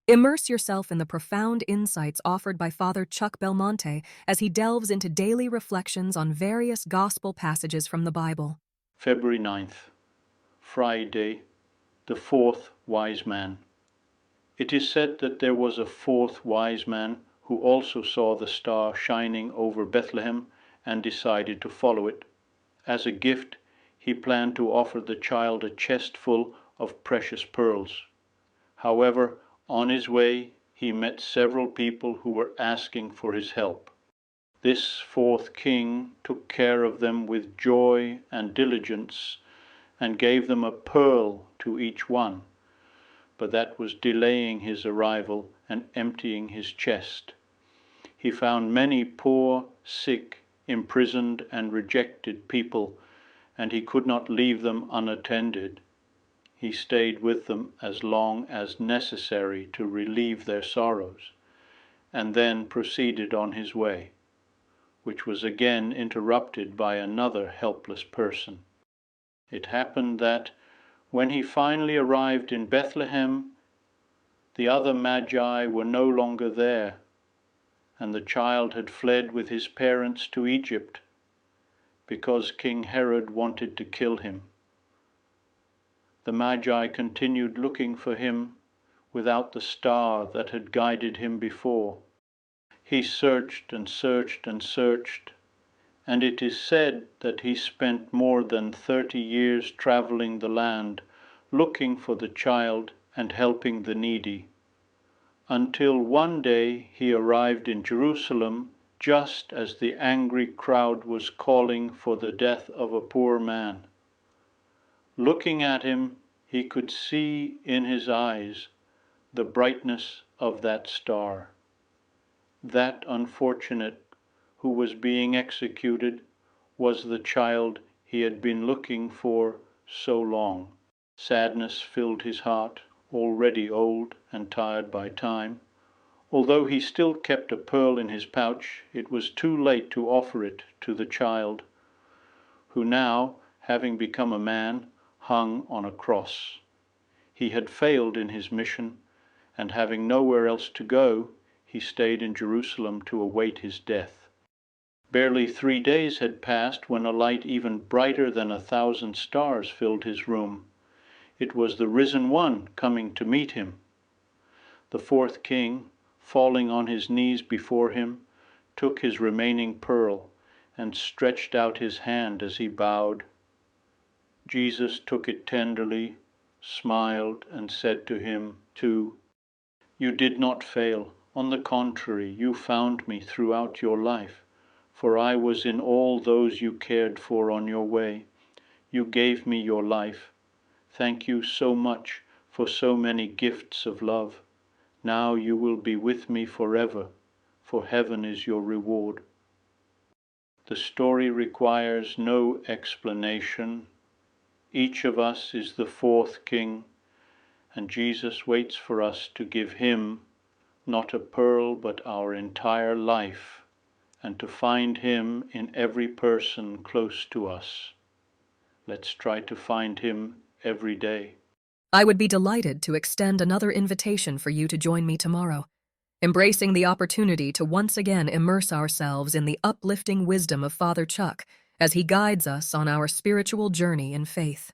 Immerse yourself in the profound insights offered by Father Chuck Belmonte as he delves into daily reflections on various gospel passages from the Bible. February 9th, Friday, the fourth wise man. It is said that there was a fourth wise man who also saw the star shining over Bethlehem and decided to follow it. As a gift, he planned to offer the child a chest full of precious pearls. However, on his way, he met several people who were asking for his help. This fourth king took care of them with joy and diligence and gave them a pearl to each one, but that was delaying his arrival and emptying his chest. He found many poor, sick, imprisoned, and rejected people, and he could not leave them unattended. He stayed with them as long as necessary to relieve their sorrows, and then proceeded on his way, which was again interrupted by another helpless person. It happened that, when he finally arrived in Bethlehem, the other Magi were no longer there, and the child had fled with his parents to Egypt, because King Herod wanted to kill him. The Magi continued looking for him without the star that had guided him before. He searched and searched and searched, and it is said that he spent more than 30 years traveling the land, looking for the child and helping the needy, until one day he arrived in Jerusalem just as the angry crowd was calling for the death of a poor man. Looking at him, he could see in his eyes the brightness of that star. That unfortunate who was being executed was the child he had been looking for so long. Sadness filled his heart, already old and tired by time. Although he still kept a pearl in his pouch, it was too late to offer it to the child, who now, having become a man, hung on a cross. He had failed in his mission, and having nowhere else to go, he stayed in Jerusalem to await his death. Barely 3 days had passed when a light even brighter than 1,000 stars filled his room. It was the risen one coming to meet him. The fourth king, falling on his knees before him, took his remaining pearl and stretched out his hand as he bowed. Jesus took it tenderly, smiled, and said to him, too, "You did not fail. On the contrary, you found me throughout your life, for I was in all those you cared for on your way. You gave me your life. Thank you so much for so many gifts of love. Now you will be with me forever, for heaven is your reward." The story requires no explanation. Each of us is the fourth king, and Jesus waits for us to give him not a pearl but our entire life, and to find him in every person close to us. Let's try to find him every day. I would be delighted to extend another invitation for you to join me tomorrow, embracing the opportunity to once again immerse ourselves in the uplifting wisdom of Father Chuck as he guides us on our spiritual journey in faith.